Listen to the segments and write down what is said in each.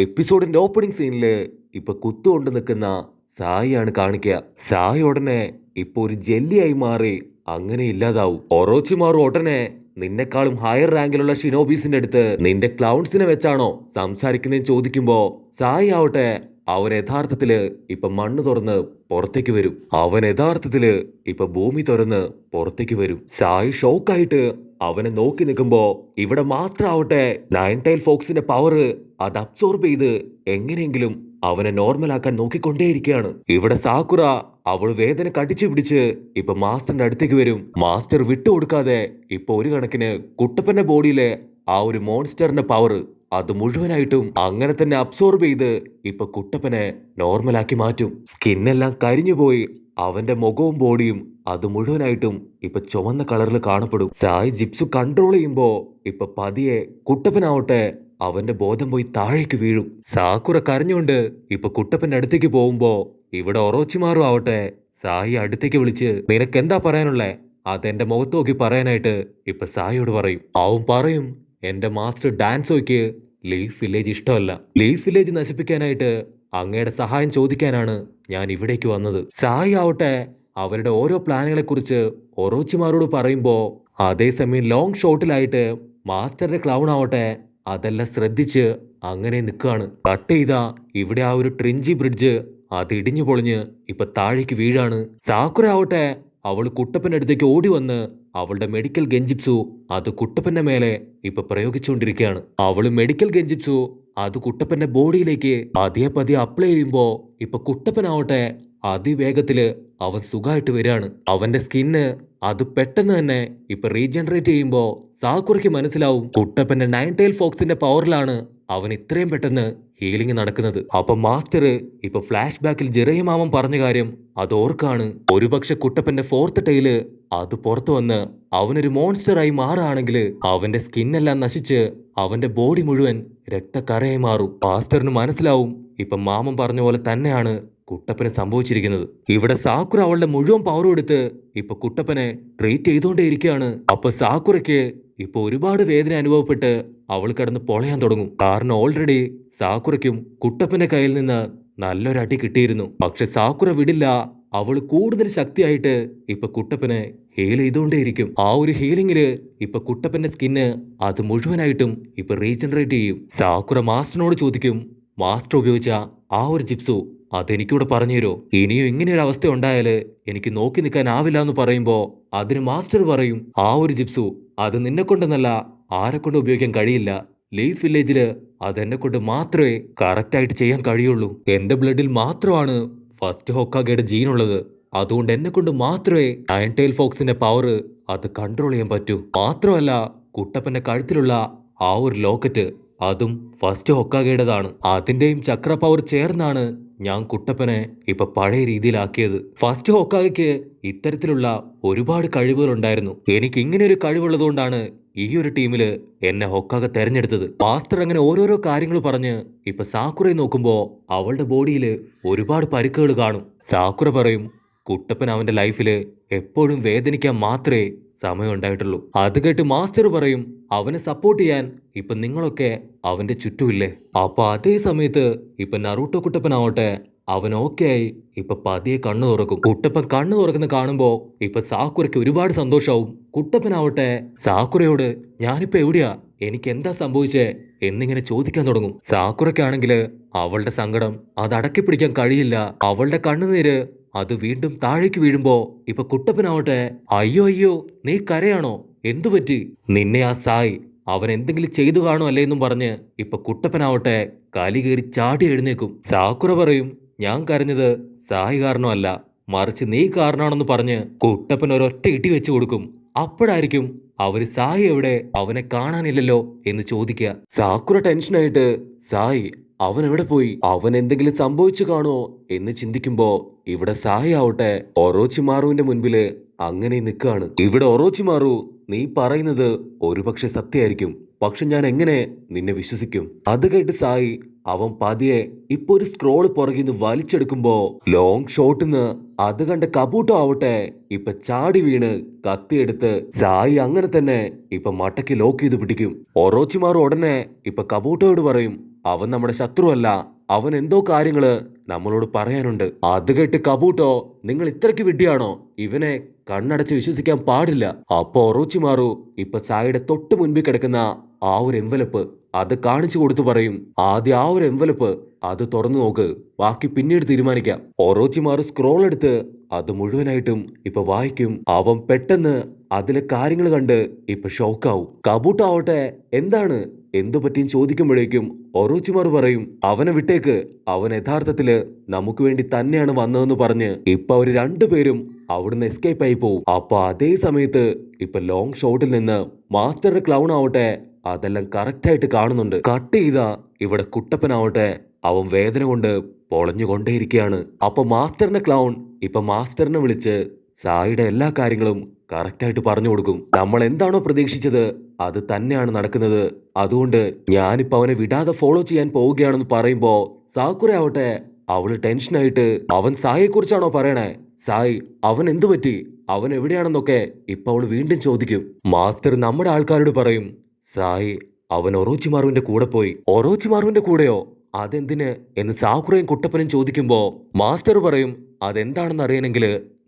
എപ്പിസോഡിന്റെ opening സീനില് ഇപ്പൊ കുത്തുകൊണ്ട് നിൽക്കുന്ന സായിയാണ് കാണിക്കുക. സായി ഉടനെ ഇപ്പൊ ഒരു ജെല്ലിയായി മാറി അങ്ങനെ ഇല്ലാതാവും. ഒറോച്ചിമാറു ഉടനെ നിന്നെക്കാളും ഹയർ റാങ്കിലുള്ള ഷിനോബീസിന്റെ അടുത്ത് നിന്റെ ക്ലൗൺസിനെ വെച്ചാണോ സംസാരിക്കുന്നതെന്ന് ചോദിക്കുമ്പോ സായി ആവട്ടെ അവൻ യഥാർത്ഥത്തില് ഇപ്പൊ മണ്ണ് തുറന്ന് പുറത്തേക്ക് വരും. അവൻ യഥാർത്ഥത്തില് ഇപ്പൊ ഭൂമി തുറന്ന് പുറത്തേക്ക് വരും. സായി ഷോക്കായിട്ട് അവനെ നോക്കി നിൽക്കുമ്പോ ഇവിടെ മാസ്റ്റർ ആവട്ടെ നയൻ ടൈൽ ഫോക്സിന്റെ പവർ അത് അബ്സോർബ് ചെയ്ത് എങ്ങനെയെങ്കിലും അവനെ നോർമലാക്കാൻ നോക്കിക്കൊണ്ടേയിരിക്കുകയാണ്. ഇവിടെ സാക്കുറ അവൾ വേദന കടിച്ചു പിടിച്ച് ഇപ്പൊ മാസ്റ്ററിന്റെ അടുത്തേക്ക് വരും. മാസ്റ്റർ വിട്ടുകൊടുക്കാതെ ഇപ്പൊ ഒരു കണക്കിന് കുട്ടപ്പന്റെ ബോഡിയിലെ ആ ഒരു മോൺസ്റ്ററിന്റെ പവർ അത് മുഴുവനായിട്ടും അങ്ങനെ തന്നെ അബ്സോർബ് ചെയ്ത് ഇപ്പൊ കുട്ടപ്പനെ നോർമലാക്കി മാറ്റും. സ്കിന്നെല്ലാം കരിഞ്ഞുപോയി അവന്റെ മുഖവും ബോഡിയും അത് മുഴുവനായിട്ടും ഇപ്പൊ ചുവന്ന കളറിൽ കാണപ്പെടും. സായി ജിപ്സു കൺട്രോൾ ചെയ്യുമ്പോ ഇപ്പൊ പതിയെ കുട്ടപ്പനാവട്ടെ അവന്റെ ബോധം പോയി താഴേക്ക് വീഴും. സാക്കുറ കരഞ്ഞുകൊണ്ട് ഇപ്പൊ കുട്ടപ്പന്റെ അടുത്തേക്ക് പോകുമ്പോ ഇവിടെ ഒറോച്ചിമാറും ആവട്ടെ സായി അടുത്തേക്ക് വിളിച്ച് നിനക്കെന്താ പറയാനുള്ളേ അതെന്റെ മുഖത്ത് നോക്കി പറയാനായിട്ട് ഇപ്പൊ സായിയോട് പറയും. അവൻ പറയും എന്റെ മാസ്റ്റർ ഡാൻസോയ്ക്ക് ലീഫ് വില്ലേജ് ഇഷ്ടമല്ല. ലീഫ് വില്ലേജ് നശിപ്പിക്കാനായിട്ട് അങ്ങയുടെ സഹായം ചോദിക്കാനാണ് ഞാൻ ഇവിടേക്ക് വന്നത്. സായി ആവട്ടെ അവരുടെ ഓരോ പ്ലാനുകളെ കുറിച്ച് ഒറോച്ചിമാരോട് പറയുമ്പോ അതേസമയം ലോങ് ഷോട്ടിലായിട്ട് മാസ്റ്ററുടെ ക്ലൗൺ ആവട്ടെ അതെല്ലാം ശ്രദ്ധിച്ച് അങ്ങനെ നിൽക്കുകയാണ്. കട്ട് ചെയ്താ ഇവിടെ ആ ഒരു ട്രിഞ്ചി ബ്രിഡ്ജ് അത് ഇടിഞ്ഞു പൊളിഞ്ഞ് ഇപ്പൊ താഴേക്ക് വീഴാണ്. സാക്കുറ ആവട്ടെ അവൾ കുട്ടപ്പന്റെ അടുത്തേക്ക് ഓടി വന്ന് അവളുടെ മെഡിക്കൽ ഗെഞ്ചിപ്സു അത് കുട്ടപ്പന്റെ മേലെ ഇപ്പൊ പ്രയോഗിച്ചുകൊണ്ടിരിക്കുകയാണ്. അവള് മെഡിക്കൽ ഗെഞ്ചിപ്സു അത് കുട്ടപ്പന്റെ ബോഡിയിലേക്ക് പതിയെ അപ്ലൈ ചെയ്യുമ്പോ ഇപ്പൊ കുട്ടപ്പനാവട്ടെ അതിവേഗത്തില് അവൻ സുഖമായിട്ട് വരികയാണ്. അവന്റെ സ്കിന്ന് അത് പെട്ടെന്ന് തന്നെ ഇപ്പൊ റീജനറേറ്റ് ചെയ്യുമ്പോ സാക്കുറയ്ക്ക് മനസ്സിലാവും കുട്ടപ്പന്റെ നയൻ ടൈൽ ഫോക്സിന്റെ പവറിലാണ് അവൻ ഇത്രയും പെട്ടെന്ന് ഹീലിംഗ് നടക്കുന്നത്. അപ്പൊ മാസ്റ്റർ ഇപ്പൊ ഫ്ലാഷ് ബാക്കിൽ ജെറയമാമൻ പറഞ്ഞ കാര്യം അത് ഓർക്കാണ്. ഒരുപക്ഷെ കുട്ടപ്പന്റെ ഫോർത്ത് ടൈല് അത് പുറത്തു വന്ന് അവനൊരു മോൺസ്റ്ററായി മാറുകയാണെങ്കിൽ അവന്റെ സ്കിന്നെല്ലാം നശിച്ച് അവന്റെ ബോഡി മുഴുവൻ രക്തക്കറയായി മാറും. മാസ്റ്ററിന് മനസ്സിലാവും ഇപ്പൊ മാമൻ പറഞ്ഞ പോലെ തന്നെയാണ് കുട്ടപ്പന് സംഭവിച്ചിരിക്കുന്നത്. ഇവിടെ സാക്കുറ അവളുടെ മുഴുവൻ പവറും എടുത്ത് ഇപ്പൊ കുട്ടപ്പനെ ട്രീറ്റ് ചെയ്തുകൊണ്ടേയിരിക്കുകയാണ്. അപ്പൊ സാക്കുറയ്ക്ക് ഇപ്പൊ ഒരുപാട് വേദന അനുഭവപ്പെട്ട് അവൾ കിടന്ന് പൊളയാൻ തുടങ്ങും. കാരണം ഓൾറെഡി സാക്കുറയ്ക്കും കുട്ടപ്പന്റെ കയ്യിൽ നിന്ന് നല്ലൊരു അടി കിട്ടിയിരുന്നു. പക്ഷെ സാക്കുറ വിടില്ല. അവൾ കൂടുതൽ ശക്തിയായിട്ട് ഇപ്പൊ കുട്ടപ്പനെ ഹീൽ ചെയ്തുകൊണ്ടേയിരിക്കും. ആ ഒരു ഹീലിംഗില് ഇപ്പൊ കുട്ടപ്പന്റെ സ്കിന്ന് അത് മുഴുവനായിട്ടും ഇപ്പൊ റീജനറേറ്റ് ചെയ്യും. സാക്കുറ മാസ്റ്ററിനോട് ചോദിക്കും മാസ്റ്റർ ഉപയോഗിച്ച ആ ഒരു ജിപ്സു അതെനിക്കൂടെ പറഞ്ഞുതരോ, ഇനിയും ഇങ്ങനെയൊരു അവസ്ഥ ഉണ്ടായാല് എനിക്ക് നോക്കി നിൽക്കാനാവില്ല എന്ന് പറയുമ്പോ അതിന് മാസ്റ്റർ പറയും ആ ഒരു ജിപ്സു അത് നിന്നെ കൊണ്ടെന്നല്ല ആരെ കൊണ്ട് ഉപയോഗിക്കാൻ കഴിയില്ല. ലീഫ് വില്ലേജില് അതെന്നെ കൊണ്ട് മാത്രമേ കറക്റ്റായിട്ട് ചെയ്യാൻ കഴിയുള്ളൂ. എന്റെ ബ്ലഡിൽ മാത്രമാണ് ഫസ്റ്റ് ഹൊക്കാഗയുടെ ജീനുള്ളത്. അതുകൊണ്ട് എന്നെ കൊണ്ട് മാത്രമേ നയൻ ടൈൽ ഫോക്സിന്റെ പവർ അത് കൺട്രോൾ ചെയ്യാൻ പറ്റൂ. മാത്രമല്ല കുട്ടപ്പന്റെ കഴുത്തിലുള്ള ആ ഒരു ലോക്കറ്റ് അതും ഫസ്റ്റ് ഹൊക്കാഗയുടേതാണ്. അതിന്റെയും ചക്ര പവർ ചേർന്നാണ് ഞാൻ കുട്ടപ്പനെ ഇപ്പൊ പഴയ രീതിയിലാക്കിയത്. ഫസ്റ്റ് ഹൊക്കാഗയ്ക്ക് ഇത്തരത്തിലുള്ള ഒരുപാട് കഴിവുകൾ ഉണ്ടായിരുന്നു. എനിക്ക് ഇങ്ങനെ ഒരു കഴിവുള്ളതുകൊണ്ടാണ് ഈ ഒരു ടീമില് എന്നെ ഹൊക്കാഗ തെരഞ്ഞെടുത്തത്. മാസ്റ്റർ അങ്ങനെ ഓരോരോ കാര്യങ്ങൾ പറഞ്ഞ് ഇപ്പൊ സാക്കുറയെ നോക്കുമ്പോ അവളുടെ ബോഡിയിൽ ഒരുപാട് പരിക്കുകൾ കാണും. സാക്കുറ പറയും കുട്ടപ്പൻ അവന്റെ ലൈഫില് എപ്പോഴും വേദനിക്കാൻ മാത്രമേ സമയം ഉണ്ടായിട്ടുള്ളൂ. അത് കേട്ട് മാസ്റ്റർ പറയും അവനെ സപ്പോർട്ട് ചെയ്യാൻ ഇപ്പൊ നിങ്ങളൊക്കെ അവന്റെ ചുറ്റുമില്ലേ. അപ്പൊ അതേ സമയത്ത് ഇപ്പൊ നറൂട്ടോ കുട്ടപ്പനാവട്ടെ അവൻ ഓക്കെ ആയി ഇപ്പൊ പതിയെ കണ്ണു തുറക്കും. കുട്ടപ്പൻ കണ്ണു തുറക്കുന്ന കാണുമ്പോ ഇപ്പൊ സാക്കുറയ്ക്ക് ഒരുപാട് സന്തോഷാവും. കുട്ടപ്പനാവട്ടെ സാക്കുറയോട് ഞാനിപ്പോ എവിടെയാ, എനിക്ക് എന്താ സംഭവിച്ചേ എന്നിങ്ങനെ ചോദിക്കാൻ തുടങ്ങും. സാക്കുറയ്ക്കാണെങ്കില് അവളുടെ സങ്കടം അത് അടക്കി പിടിക്കാൻ കഴിയില്ല. അവളുടെ കണ്ണുനീര് അത് വീണ്ടും താഴേക്ക് വീഴുമ്പോ ഇപ്പൊ കുട്ടപ്പനാവട്ടെ അയ്യോ അയ്യോ നീ കരയാണോ, എന്തു പറ്റി, നിന്നെ ആ സായി അവൻ എന്തെങ്കിലും ചെയ്തു കാണോ അല്ലേ എന്നും പറഞ്ഞ് ഇപ്പൊ കുട്ടപ്പനാവട്ടെ കലി കയറി ചാടി എഴുന്നേക്കും. സാക്കുറ പറയും ഞാൻ കരഞ്ഞത് സായി കാരണമല്ല മറിച്ച് നീ കാരണമാണെന്ന് പറഞ്ഞ് കുട്ടപ്പൻ ഒരൊറ്റ ഇടി വെച്ചു കൊടുക്കും. അപ്പോഴായിരിക്കും അവര് സായി എവിടെ, അവനെ കാണാനില്ലല്ലോ എന്ന് ചോദിക്കുക. സാക്കുറ ടെൻഷനായിട്ട് സായി അവൻ എവിടെ പോയി, അവൻ എന്തെങ്കിലും സംഭവിച്ചു കാണുമോ എന്ന് ചിന്തിക്കുമ്പോ ഇവിടെ സായി ആവട്ടെ ഒറോച്ചിമാറുവിന്റെ മുൻപില് അങ്ങനെ നിൽക്കാണ്. ഇവിടെ ഒറോച്ചിമാറു നീ പറയുന്നത് ഒരുപക്ഷെ സത്യമായിരിക്കും, പക്ഷെ ഞാൻ എങ്ങനെ നിന്നെ വിശ്വസിക്കും. അത് കേട്ട് സായി അവൻ പതിയെ ഇപ്പൊ ഒരു സ്ക്രോള് പുറകിന്ന് വലിച്ചെടുക്കുമ്പോ ലോങ് ഷോട്ടിന്ന് അത് കണ്ട കബൂട്ടോ ആവട്ടെ ഇപ്പൊ ചാടി വീണ് കത്തിയെടുത്ത് സായി അങ്ങനെ തന്നെ ഇപ്പൊ മട്ടയ്ക്ക് ലോക്ക് ചെയ്ത് പിടിക്കും. ഒറോച്ചിമാർ ഉടനെ ഇപ്പൊ കബൂട്ടോയോട് പറയും അവൻ നമ്മുടെ ശത്രുവല്ല. അവൻ എന്തോ കാര്യങ്ങള് നമ്മളോട് പറയാനുണ്ട്. അത് കേട്ട് കബൂട്ടോ, നിങ്ങൾ ഇത്രയ്ക്ക് വിഡ്ഢിയാണോ? ഇവനെ കണ്ണടച്ച് വിശ്വസിക്കാൻ പാടില്ല. അപ്പൊ ഒറോച്ചിമാറു ഇപ്പൊ സായിയുടെ തൊട്ട് മുൻപിൽ കിടക്കുന്ന ആ ഒരു എൻവലപ്പ് അത് കാണിച്ചു കൊടുത്തു പറയും, ആദ്യം ആ ഒരു എൻവലപ്പ് അത് തുറന്നു നോക്ക്, ബാക്കി പിന്നീട് തീരുമാനിക്കാം. ഒറോച്ചിമാറു സ്ക്രോൾ എടുത്ത് അത് മുഴുവനായിട്ടും ഇപ്പൊ വായിക്കും. അവൻ പെട്ടെന്ന് അതിലെ കാര്യങ്ങൾ കണ്ട് ഇപ്പൊ ഷോക്കാവും. കബൂട്ടോ ആവട്ടെ എന്താണ് എന്തു പറ്റിയും ചോദിക്കുമ്പോഴേക്കും ഒറോച്ചിമാർ പറയും, അവനെ വിട്ടേക്ക്, അവൻ യഥാർത്ഥത്തില് നമുക്ക് വേണ്ടി തന്നെയാണ് വന്നതെന്ന് പറഞ്ഞ് ഇപ്പൊ അവര് രണ്ടുപേരും അവിടുന്ന് എസ്കേപ്പ് ആയി പോവും. അപ്പൊ അതേ സമയത്ത് ഇപ്പൊ ലോങ് ഷോട്ടിൽ നിന്ന് മാസ്റ്ററുടെ ക്ലൗൺ ആവട്ടെ അതെല്ലാം കറക്റ്റ് ആയിട്ട് കാണുന്നുണ്ട്. കട്ട് ചെയ്താ ഇവിടെ കുട്ടപ്പനാവട്ടെ അവൻ വേദന കൊണ്ട് പൊളഞ്ഞുകൊണ്ടേയിരിക്കുകയാണ്. അപ്പൊ മാസ്റ്ററിന്റെ ക്ലൗൺ ഇപ്പൊ മാസ്റ്ററിനെ വിളിച്ച് സായിയുടെ എല്ലാ കാര്യങ്ങളും കറക്റ്റായിട്ട് പറഞ്ഞു കൊടുക്കും. നമ്മൾ എന്താണോ പ്രതീക്ഷിച്ചത് അത് തന്നെയാണ് നടക്കുന്നത്. അതുകൊണ്ട് ഞാനിപ്പോ അവനെ വിടാതെ ഫോളോ ചെയ്യാൻ പോവുകയാണെന്ന് പറയുമ്പോ സാക്കുറ ആവട്ടെ അവള് ടെൻഷനായിട്ട്, അവൻ സായിയെ കുറിച്ചാണോ പറയണേ? സായി അവൻ എന്തു പറ്റി, അവൻ എവിടെയാണെന്നൊക്കെ ഇപ്പൊ അവള് വീണ്ടും ചോദിക്കും. മാസ്റ്റർ നമ്മുടെ ആൾക്കാരോട് പറയും, സായി അവൻ ഒറോച്ചിമാറുവിന്റെ കൂടെ പോയി. ഒറോച്ചിമാറുവിന്റെ കൂടെയോ? അതെന്തിന് എന്ന് സാക്കുറയും കുട്ടപ്പനും ചോദിക്കുമ്പോ മാസ്റ്റർ പറയും, അതെന്താണെന്ന് അറിയണമെങ്കിൽ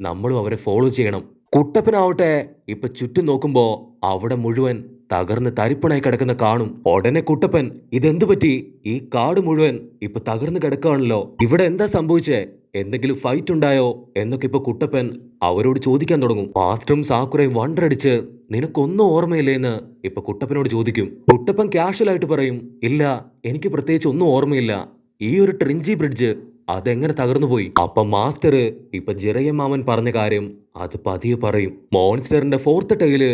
നമ്മളും അവരെ ഫോളോ ചെയ്യണം. കുട്ടപ്പനാവട്ടെ ഇപ്പൊ ചുറ്റും നോക്കുമ്പോ അവിടെ മുഴുവൻ തകർന്ന് തരിപ്പണായി കിടക്കുന്ന കാണും. ഉടനെ കുട്ടപ്പൻ, ഇതെന്തു പറ്റി? ഈ കാട് മുഴുവൻ ഇപ്പൊ തകർന്ന് കിടക്കുകയാണല്ലോ, ഇവിടെ എന്താ സംഭവിച്ചേ? എന്തെങ്കിലും ഫൈറ്റ് ഉണ്ടായോ എന്നൊക്കെ ഇപ്പൊ കുട്ടപ്പൻ അവരോട് ചോദിക്കാൻ തുടങ്ങും. മാസ്റ്ററും സാക്കുറയും വണ്ടടിച്ച്, നിനക്കൊന്നും ഓർമ്മയില്ലേന്ന് ഇപ്പൊ കുട്ടപ്പനോട് ചോദിക്കും. കുട്ടപ്പൻ കാഷ്വൽ ആയിട്ട് പറയും, ഇല്ല എനിക്ക് പ്രത്യേകിച്ച് ഒന്നും ഓർമ്മയില്ല. ഈ ഒരു ട്രിഞ്ചി ബ്രിഡ്ജ് അതെങ്ങനെ തകർന്നുപോയി? അപ്പൊ മാസ്റ്റർ ഇപ്പൊ ജിറയ മാമൻ പറഞ്ഞ കാര്യം അത് പതിയെ പറയും. മോൺസ്റ്ററിന്റെ ഫോർത്ത് ടൈല്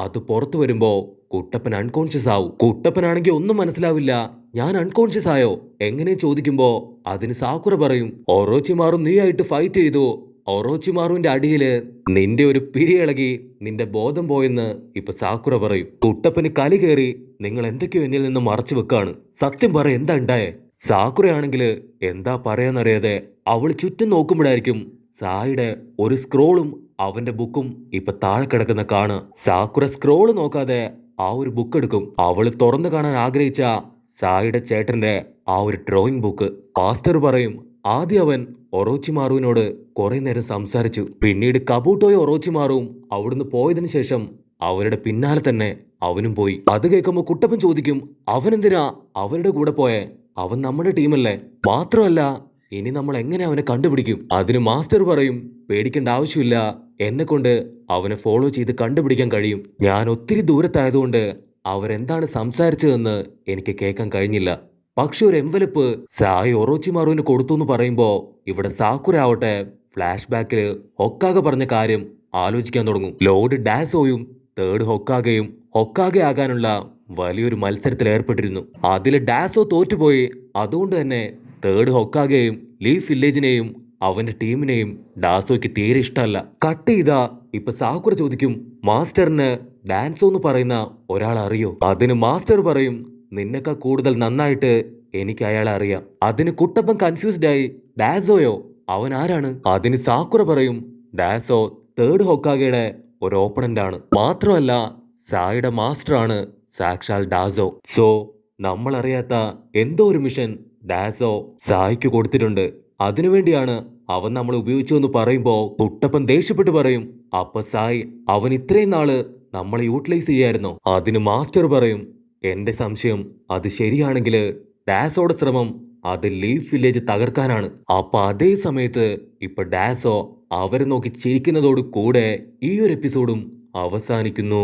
അത് പുറത്തു വരുമ്പോ കുട്ടപ്പൻ അൺകോൺഷ്യസ് ആവും. കുട്ടപ്പനാണെങ്കിൽ ഒന്നും മനസ്സിലാവില്ല. ഞാൻ അൺകോൺഷ്യസ് ആയോ എങ്ങനെ ചോദിക്കുമ്പോ അതിന് സാക്കുറ പറയും, ഒറോച്ചിമാറും നീ ആയിട്ട് ഫൈറ്റ് ചെയ്തു. ഒറോച്ചിമാറുവിന്റെ അടിയില് നിന്റെ ഒരു പിരിയിളകി നിന്റെ ബോധം പോയെന്ന് ഇപ്പൊ സാക്കുറ പറയും. കുട്ടപ്പന് കലി കയറി, നിങ്ങൾ എന്തൊക്കെയോ എന്നിൽ നിന്ന് മറച്ചു വെക്കാണ്, സത്യം പറ എന്താ ഉണ്ടായേ? സാക്കുറയാണെങ്കിൽ എന്താ പറയാന്നറിയാതെ അവൾ ചുറ്റും നോക്കുമ്പോഴായിരിക്കും സായിയുടെ ഒരു സ്ക്രോളും അവന്റെ ബുക്കും ഇപ്പൊ താഴെ കിടക്കുന്ന കാണ. സാക്കുറ സ്ക്രോള് നോക്കാതെ ആ ഒരു ബുക്ക് എടുക്കും. അവള് തുറന്നു കാണാൻ ആഗ്രഹിച്ച സായിയുടെ ചേട്ടന്റെ ആ ഒരു ഡ്രോയിങ് ബുക്ക്. മാസ്റ്റർ പറയും, ആദ്യം അവൻ ഒറോച്ചിമാറുവിനോട് കുറെ നേരം സംസാരിച്ചു. പിന്നീട് കബൂട്ടോയും ഒറോച്ചിമാറും അവിടുന്ന് പോയതിനു ശേഷം അവരുടെ പിന്നാലെ തന്നെ അവനും പോയി. അത് കേൾക്കുമ്പോ കുട്ടപ്പൻ ചോദിക്കും, അവനെന്തിനാ അവരുടെ കൂടെ പോയേ? അവൻ നമ്മുടെ ടീമല്ലേ? മാത്രമല്ല ഇനി നമ്മൾ എങ്ങനെ അവനെ കണ്ടുപിടിക്കും? അതിന് മാസ്റ്റർ പറയും, പേടിക്കേണ്ട ആവശ്യമില്ല, എന്നെ കൊണ്ട് അവനെ ഫോളോ ചെയ്ത് കണ്ടുപിടിക്കാൻ കഴിയും. ഞാൻ ഒത്തിരി ദൂരത്തായതുകൊണ്ട് അവരെന്താണ് സംസാരിച്ചതെന്ന് എനിക്ക് കേൾക്കാൻ കഴിഞ്ഞില്ല. പക്ഷെ ഒരു എൻവലപ്പ് സായി ഒറോച്ചിമാറുവിന് കൊടുത്തു എന്ന് പറയുമ്പോ ഇവിടെ സാക്കുറ ആവട്ടെ ഫ്ലാഷ് ബാക്കിൽ ഹൊക്കാഗെ പറഞ്ഞ കാര്യം ആലോചിക്കാൻ തുടങ്ങും. ലോർഡ് ഡാസോയും തേർഡ് ഹൊക്കാഗയും ഹൊക്കാഗെ ആകാനുള്ള വലിയൊരു മത്സരത്തിൽ ഏർപ്പെട്ടിരുന്നു. അതിൽ ഡാസോ തോറ്റുപോയി. അതുകൊണ്ട് തന്നെ തേർഡ് ഹൊക്കാഗെയും ലീഫ് വില്ലേജിനെയും അവന്റെ ടീമിനെയും ഡാസോയ്ക്ക് തീരെ ഇഷ്ടമല്ല. കട്ട് ചെയ്താ ഇപ്പൊ സാക്കുറ ചോദിക്കും, മാസ്റ്ററിന് ഡാൻസോ എന്ന് പറയുന്ന ഒരാൾ അറിയോ? അതിന് മാസ്റ്റർ പറയും, നിന്നെക്കാൾ കൂടുതൽ നന്നായിട്ട് എനിക്ക് അയാളെ അറിയാം. അതിന് കുട്ടപ്പൻ കൺഫ്യൂസ്ഡ് ആയി, ഡാസോയോ? അവൻ ആരാണ്? അതിന് സാക്കുറ പറയും, ഡാസോ തേർഡ് ഹൊക്കാഗയുടെ ഒരു ഓപ്പണന്റ് ആണ്. മാത്രമല്ല സായിയുടെ മാസ്റ്റർ ആണ് സാക്ഷാൽ ഡാസോ. സോ നമ്മൾ അറിയാത്ത എന്തോ ഒരു മിഷൻ ഡാസോ സായിക്ക് കൊടുത്തിട്ടുണ്ട്. അതിനുവേണ്ടിയാണ് അവൻ നമ്മൾ ഉപയോഗിച്ചു എന്ന് പറയുമ്പോ കുട്ടപ്പൻ ദേഷ്യപ്പെട്ട് പറയും, അപ്പൊ സായി അവൻ ഇത്രയും നാള് നമ്മളെ യൂട്ടിലൈസ് ചെയ്യായിരുന്നോ? അതിന് മാസ്റ്റർ പറയും, എന്റെ സംശയം അത് ശരിയാണെങ്കിൽ ഡാസോയുടെ ശ്രമം അത് ലീഫ് വില്ലേജ് തകർക്കാനാണ്. അപ്പൊ അതേ സമയത്ത് ഇപ്പൊ ഡാസോ അവരെ നോക്കി ചിരിക്കുന്നതോട് കൂടെ ഈ ഒരു എപ്പിസോഡും അവസാനിക്കുന്നു.